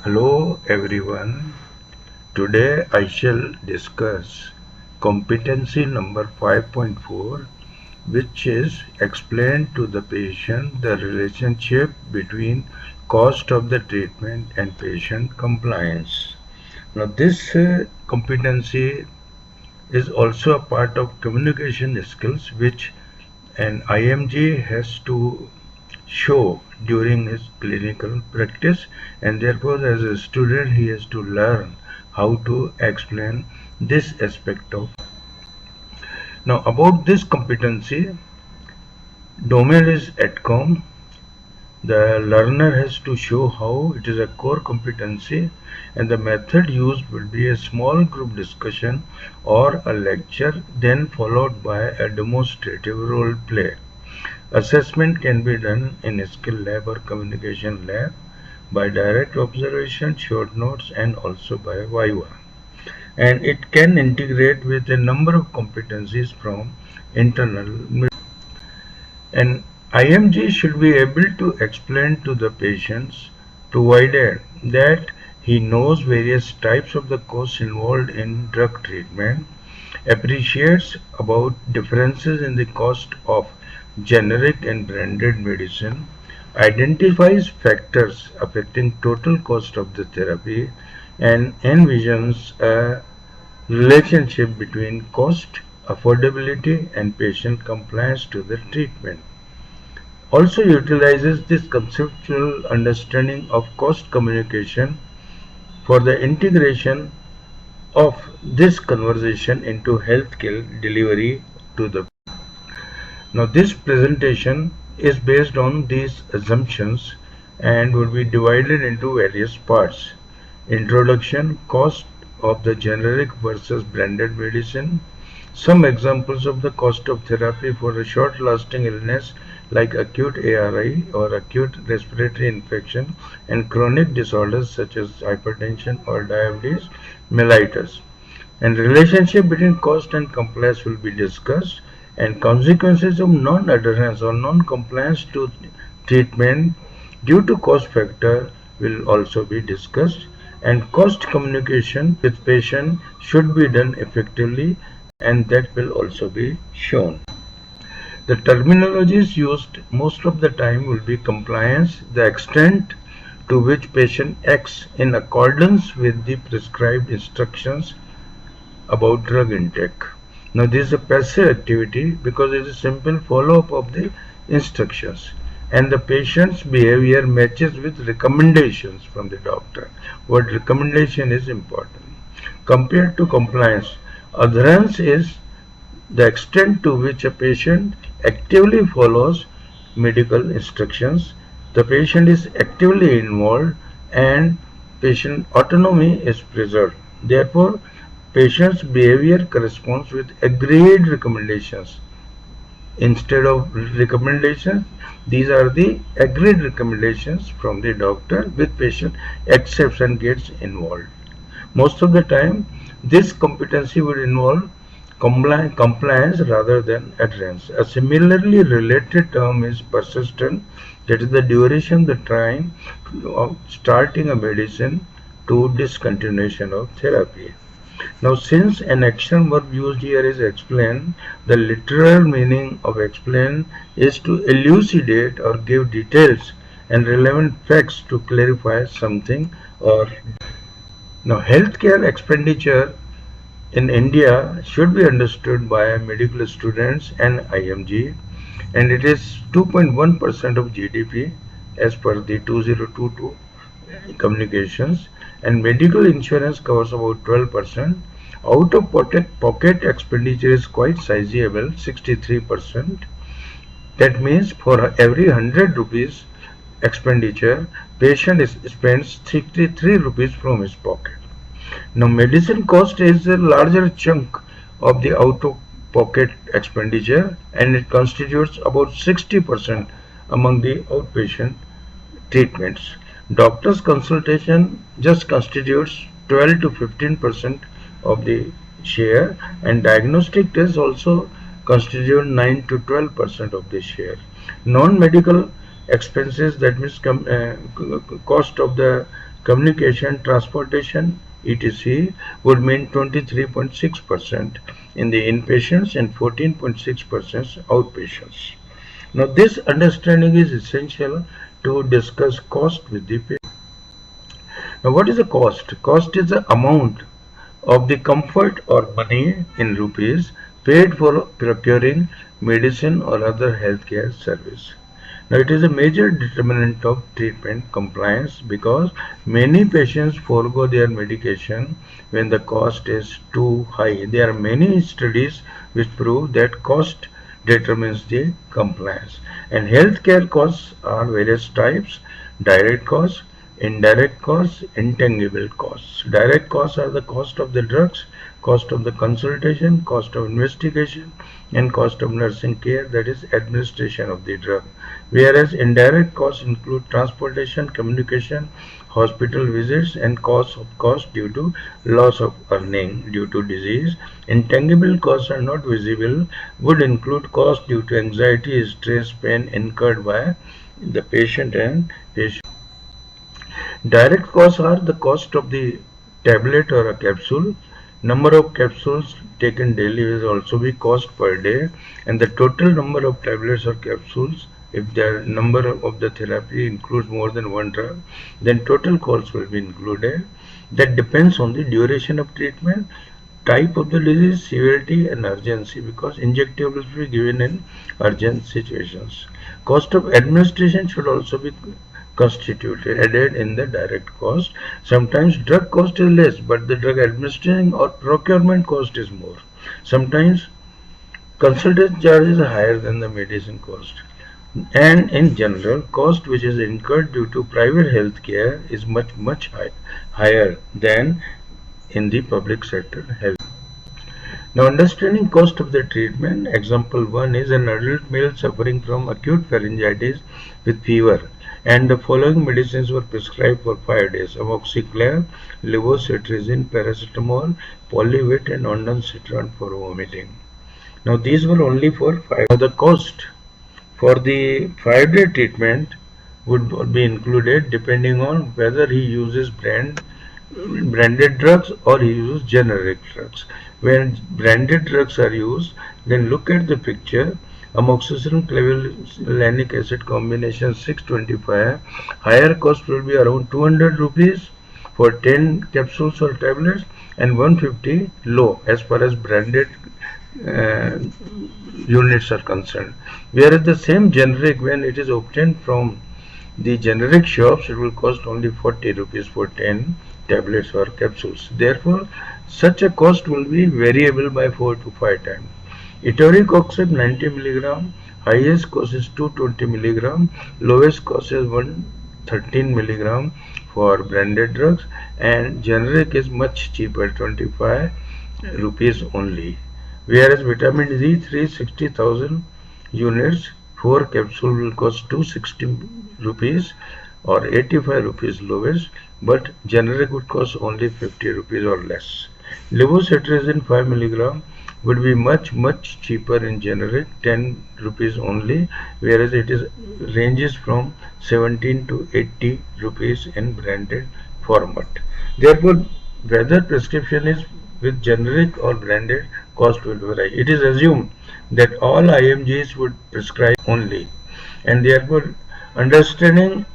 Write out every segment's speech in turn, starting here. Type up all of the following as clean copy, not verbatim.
Hello everyone. Today I shall discuss competency number 5.4, which is explain to the patient the relationship between cost of the treatment and patient compliance. Now this competency is also a part of communication skills which an IMG has to show during his clinical practice, and therefore as a student he has to learn how to explain this aspect of. Now about this competency, domain is ATCOM. The learner has to show how it is a core competency, and the method used will be a small group discussion or a lecture, then followed by a demonstrative role play. Assessment can be done in a skill lab or communication lab by direct observation, short notes, and also by Viva. And it can integrate with a number of competencies from internal. An IMG should be able to explain to the patients, provided that he knows various types of the costs involved in drug treatment, appreciates about differences in the cost of generic and branded medicine, identifies factors affecting total cost of the therapy, and envisions a relationship between cost, affordability, and patient compliance to the treatment. Also utilizes this conceptual understanding of cost communication for the integration of this conversation into healthcare delivery to the. Now this presentation is based on these assumptions and will be divided into various parts. Introduction, cost of the generic versus branded medicine, some examples of the cost of therapy for a short-lasting illness like acute ARI or acute respiratory infection, and chronic disorders such as hypertension or diabetes mellitus. And relationship between cost and compliance will be discussed, and consequences of non-adherence or non-compliance to treatment due to cost factor will also be discussed, and cost communication with patient should be done effectively, and that will also be shown. The terminologies used most of the time will be compliance, the extent to which patient acts in accordance with the prescribed instructions about drug intake. Now this is a passive activity because it is a simple follow-up of the instructions, and the patient's behavior matches with recommendations from the doctor. What recommendation is important. Compared to compliance, adherence is the extent to which a patient actively follows medical instructions, the patient is actively involved, and patient autonomy is preserved. Therefore, patient's behavior corresponds with agreed recommendations. Instead of recommendations, these are the agreed recommendations from the doctor, with patient accepts and gets involved. Most of the time, this competency would involve compliance rather than adherence. A similarly related term is persistent, that is the duration of the time of starting a medicine to discontinuation of therapy. Now, since an action verb used here is explain, the literal meaning of explain is to elucidate or give details and relevant facts to clarify something or. Now, healthcare expenditure in India should be understood by medical students and IMG, and it is 2.1% of GDP as per the 2022 communications, and medical insurance covers about 12%. Out of pocket expenditure is quite sizable, 63%. That means for every 100 rupees expenditure, patient spends 63 rupees from his pocket. Now, medicine cost is a larger chunk of the out-of-pocket expenditure, and it constitutes about 60% among the outpatient treatments. Doctor's consultation just constitutes 12 to 15% of the share, and diagnostic tests also constitute 9 to 12% of the share. Non-medical expenses, that means cost of the communication, transportation, etc. would mean 23.6% in the inpatients and 14.6% outpatients. Now, this understanding is essential to discuss cost with the patient. Now, what is the cost? Cost is the amount of the comfort or money in rupees paid for procuring medicine or other healthcare service. Now, it is a major determinant of treatment compliance because many patients forego their medication when the cost is too high. There are many studies which prove that cost determines the compliance. And healthcare costs are various types: direct costs, indirect costs, intangible costs. Direct costs are the cost of the drugs, cost of the consultation, cost of investigation, and cost of nursing care, that is administration of the drug. Whereas indirect costs include transportation, communication, hospital visits, and cost due to loss of earning due to disease. Intangible costs are not visible, would include cost due to anxiety, stress, pain incurred by the patient and patient. Direct costs are the cost of the tablet or a capsule. Number of capsules taken daily will also be cost per day, and the total number of tablets or capsules, if the number of the therapy includes more than one drug, then total cost will be included. That depends on the duration of treatment, type of the disease, severity and urgency, because injectables will be given in urgent situations. Cost of administration should also be constituted added in the direct cost. Sometimes drug cost is less, but the drug administration or procurement cost is more. Sometimes consultant charges are higher than the medicine cost. And in general, cost which is incurred due to private health care is much higher than in the public sector health. Now, understanding cost of the treatment, example 1 is an adult male suffering from acute pharyngitis with fever, and the following medicines were prescribed for 5 days: amoxicillin, levocetirizine, paracetamol, polivit, and ondansetron for vomiting. Now, these were only for 5. Now, the cost for the 5-day treatment would be included depending on whether he uses branded drugs or he uses generic drugs. When branded drugs are used, then look at the picture. Amoxicillin clavulanic acid combination 625, higher cost will be around 200 rupees for 10 capsules or tablets, and 150 low as far as branded uh, units are concerned. Whereas the same generic, when it is obtained from the generic shops, it will cost only 40 rupees for 10 tablets or capsules. Therefore, such a cost will be variable by 4 to 5 times. Etheric oxide 90 mg, highest cost is 220 mg, lowest cost is 113 mg for branded drugs, and generic is much cheaper, 25 rupees only. Whereas vitamin D 360,000 units, 4 capsule will cost 260 rupees or 85 rupees lowest, but generic would cost only 50 rupees or less. Levocetirizine 5 mg would be much cheaper in generic, 10 rupees only, whereas it is ranges from 17 to 80 rupees in branded format. Therefore, whether prescription is with generic or branded, cost will vary. It is assumed that all IMGs would prescribe only, and therefore understanding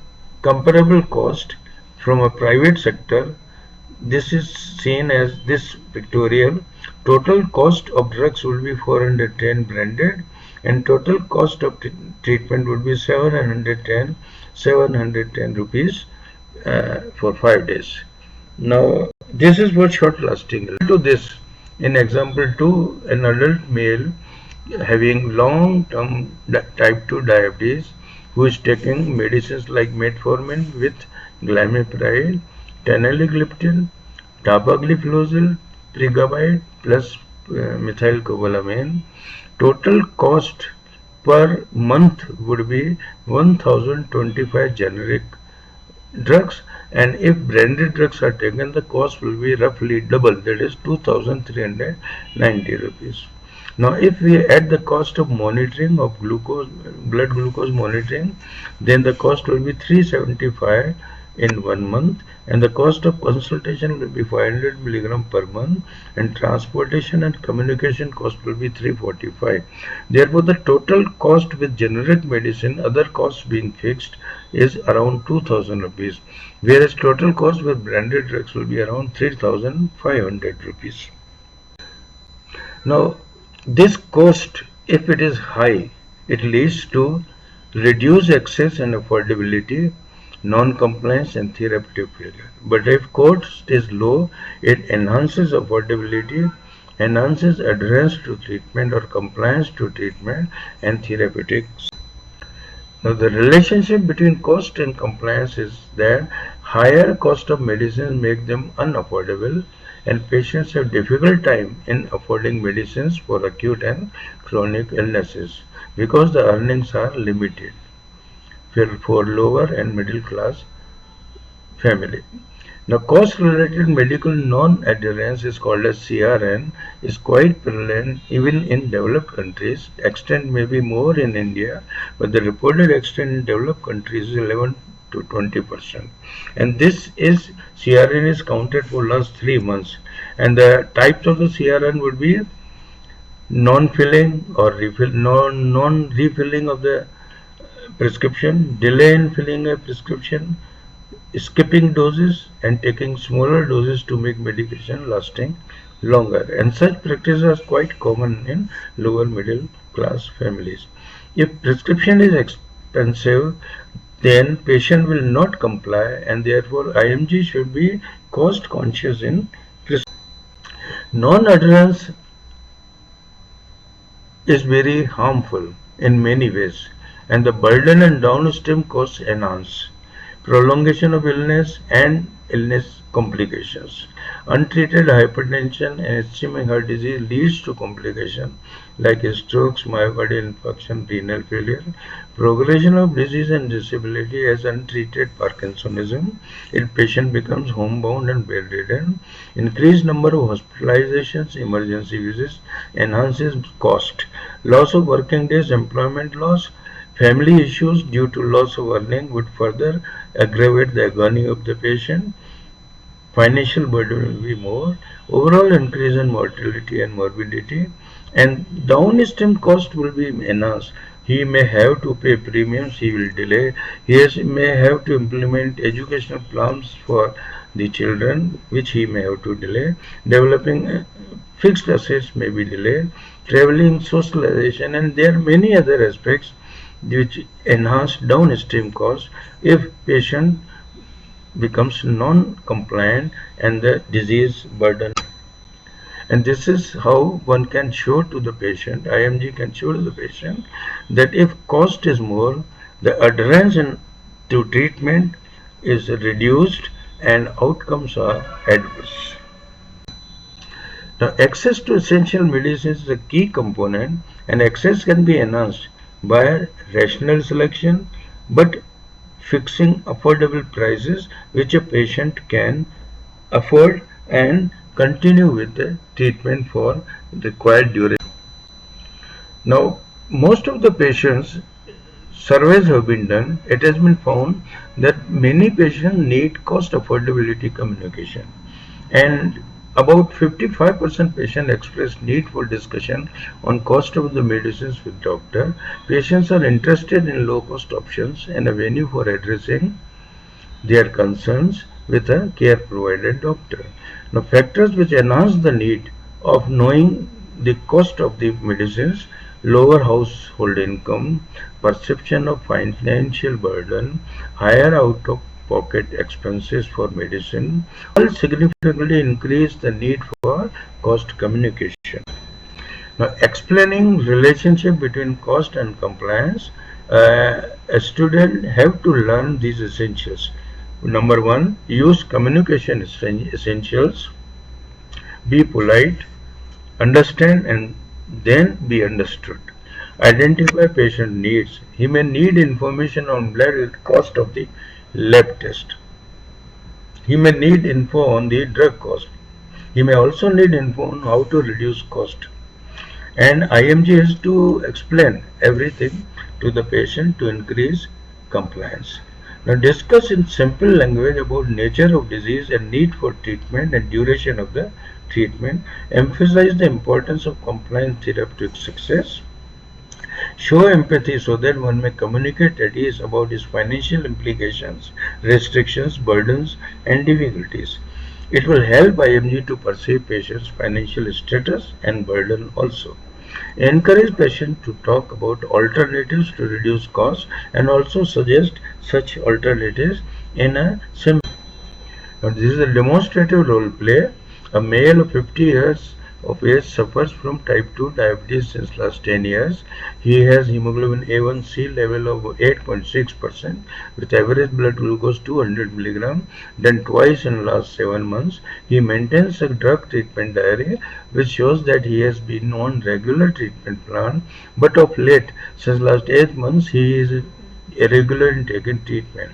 comparable cost from a private sector, this is seen as this pictorial. Total cost of drugs will be 410 branded, and total cost of treatment would be 710 rupees for 5 days. Now, this is for short lasting. To this, in example 2, an adult male having long term type 2 diabetes who is taking medicines like metformin with glimepiride, teneligliptin, dapagliflozin, pregabalin plus methylcobalamin. Total cost per month would be 1025 generic drugs, and if branded drugs are taken, the cost will be roughly double, that is 2390 rupees. Now, if we add the cost of monitoring of blood glucose monitoring, then the cost will be 375 in 1 month, and the cost of consultation will be 500 milligram per month, and transportation and communication cost will be 345. Therefore, the total cost with generic medicine, other costs being fixed, is around 2000 rupees, whereas total cost with branded drugs will be around 3500 rupees. Now, this cost, if it is high, it leads to reduced access and affordability, non-compliance and therapeutic failure. But if cost is low, it enhances affordability, enhances adherence to treatment or compliance to treatment and therapeutics. Now, the relationship between cost and compliance is that higher cost of medicines make them unaffordable, and patients have difficult time in affording medicines for acute and chronic illnesses because the earnings are limited for lower and middle class family. Now, cost-related medical non-adherence is called as CRN, is quite prevalent even in developed countries. Extent may be more in India, but the reported extent in developed countries is 11 to 20%. And this is CRN is counted for last 3 months. And the types of the CRN would be non-filling or non-refilling of the prescription, delay in filling a prescription, skipping doses and taking smaller doses to make medication lasting longer, and such practices are quite common in lower middle class families. If prescription is expensive, then patient will not comply, and therefore IMG should be cost conscious in prescription. Non-adherence is very harmful in many ways, and the burden and downstream costs enhance prolongation of illness and illness complications. Untreated hypertension and ischemic heart disease leads to complications like strokes, myocardial infarction, renal failure. Progression of disease and disability as untreated Parkinsonism. If patient becomes homebound and bedridden, increased number of hospitalizations, emergency visits enhances cost. Loss of working days, employment loss, family issues due to loss of earning would further aggravate the agony of the patient. Financial burden will be more. Overall increase in mortality and morbidity, and downstream cost will be enhanced. He may have to pay premiums, he will delay. May have to implement educational plans for the children, which he may have to delay. Developing fixed assets may be delayed. Traveling, socialization, and there are many other aspects which enhance downstream costs if patient becomes non-compliant and the disease burden. And this is how one can show to the patient, IMG can show to the patient, that if cost is more, the adherence to treatment is reduced and outcomes are adverse. Now, access to essential medicines is a key component, and access can be enhanced by rational selection, but fixing affordable prices which a patient can afford and continue with the treatment for required duration. Now, most of the patients surveys have been done. It has been found that many patients need cost affordability communication, and about 55% patients express need for discussion on cost of the medicines with doctor. Patients are interested in low cost options and a venue for addressing their concerns with a care provider doctor. Now, factors which enhance the need of knowing the cost of the medicines: lower household income, perception of financial burden, higher out-of-pocket expenses for medicine, all significantly increase the need for cost communication. Now, explaining relationship between cost and compliance, a student have to learn these essentials. Number one, use communication essentials. Be polite, understand, and then be understood. Identify patient needs. He may need information on blood cost of the lab test. He may need info on the drug cost. He may also need info on how to reduce cost. And IMG has to explain everything to the patient to increase compliance. Now discuss in simple language about nature of disease and need for treatment and duration of the treatment. Emphasize the importance of compliance therapeutic success. Show empathy so that one may communicate at ease about his financial implications, restrictions, burdens, and difficulties. It will help IMG to perceive patients' financial status and burden also. Encourage patients to talk about alternatives to reduce costs and also suggest such alternatives in a simple. Now, this is a demonstrative role play. A male of 50 years of age suffers from type 2 diabetes since last 10 years. He has hemoglobin A1C level of 8.6% with average blood glucose 200 mg done twice in last 7 months. He maintains a drug treatment diary which shows that he has been on regular treatment plan, but of late, since last 8 months, he is irregular in taking treatment.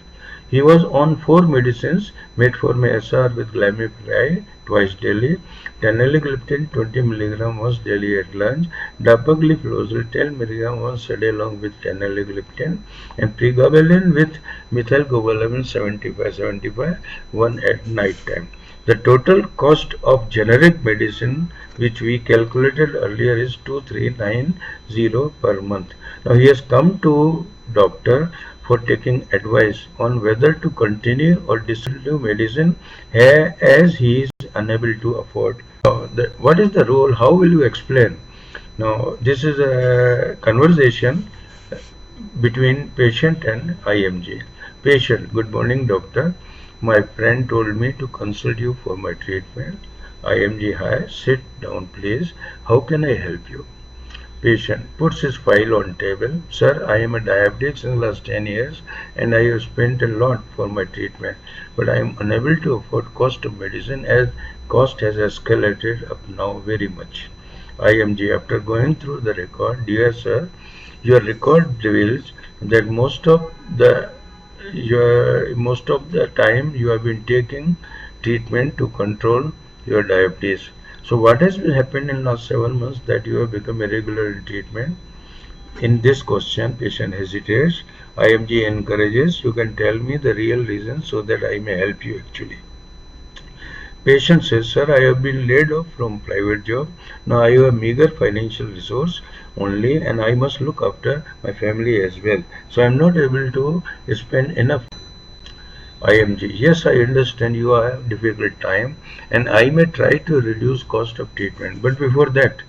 He was on 4 medicines: metformin SR with glimepiride twice daily, teneligliptin 20 mg once daily at lunch, dapagliflozin 10 mg once a day along with teneligliptin, and pregabalin with methylcobalamin 75-75 one at night time. The total cost of generic medicine which we calculated earlier is 2390 per month. Now he has come to doctor for taking advice on whether to continue or discontinue medicine as he is unable to afford. What is the role? How will you explain? Now, this is a conversation between patient and IMG. Patient: good morning, doctor. My friend told me to consult you for my treatment. IMG: hi, sit down, please. How can I help you? Patient puts his file on table. Sir, I am a diabetic since last 10 years and I have spent a lot for my treatment, but I am unable to afford cost of medicine as cost has escalated up now very much. IMG: after going through the record, dear sir, your record reveals that most of the time you have been taking treatment to control your diabetes. So what has happened in last 7 months that you have become irregular in treatment? In this question, patient hesitates. IMG encourages, you can tell me the real reason so that I may help you actually. Patient says, sir, I have been laid off from private job. Now I have a meager financial resource only and I must look after my family as well. So I am not able to spend enough. IMG: yes, I understand you have a difficult time and I may try to reduce cost of treatment. But before that,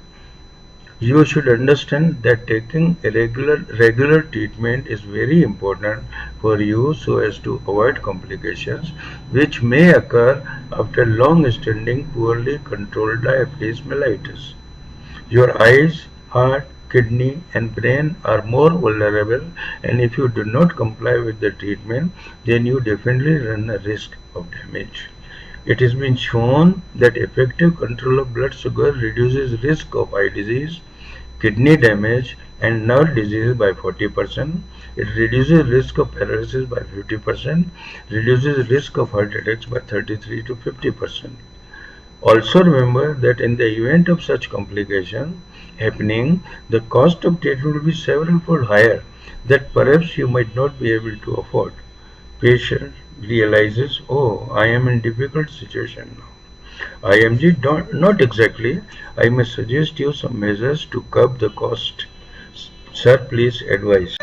you should understand that taking a regular treatment is very important for you so as to avoid complications which may occur after long-standing poorly controlled diabetes mellitus. Your eyes, heart, kidney and brain are more vulnerable, and if you do not comply with the treatment, then you definitely run a risk of damage. It has been shown that effective control of blood sugar reduces risk of eye disease, kidney damage and nerve disease by 40%. It reduces risk of paralysis by 50%, reduces risk of heart attacks by 33 to 50%. Also remember that in the event of such complication happening, the cost of treatment will be several-fold higher that perhaps you might not be able to afford. Patient realizes, oh, I am in difficult situation now. IMG: not exactly. I may suggest you some measures to curb the cost. Sir, please advise.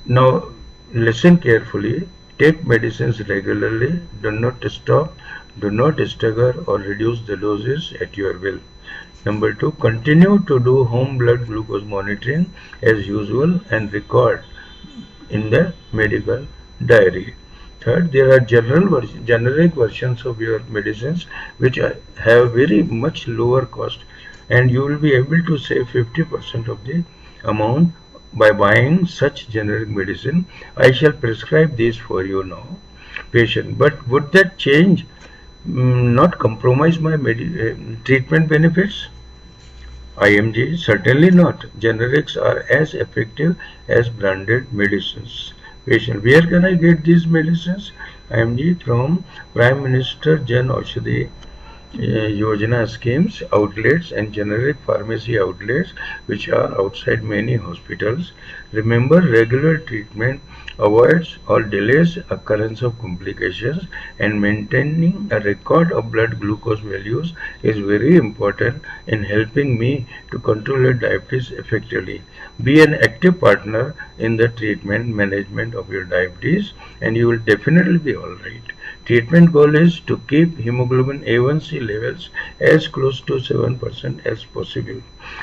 Now, listen carefully. Take medicines regularly. Do not stop. Do not stagger or reduce the doses at your will. Number 2, continue to do home blood glucose monitoring as usual and record in the medical diary. Third, there are generic versions of your medicines which have very much lower cost and you will be able to save 50% of the amount by buying such generic medicine. I shall prescribe these for you now. Patient: but would that change not compromise my treatment benefits? IMG: certainly not. Generics are as effective as branded medicines. Patient: where can I get these medicines? IMG: from Prime Minister Jan Aushadhi Yojana schemes, outlets and generic pharmacy outlets which are outside many hospitals. Remember, regular treatment avoids or delays occurrence of complications, and maintaining a record of blood glucose values is very important in helping me to control your diabetes effectively. Be an active partner in the treatment management of your diabetes, and you will definitely be alright. Treatment goal is to keep hemoglobin A1C levels as close to 7% as possible.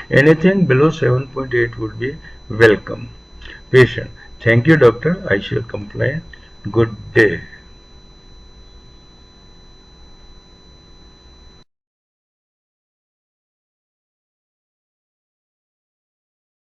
Anything below 7.8 would be welcome. Patient: thank you doctor, I shall comply. Good day.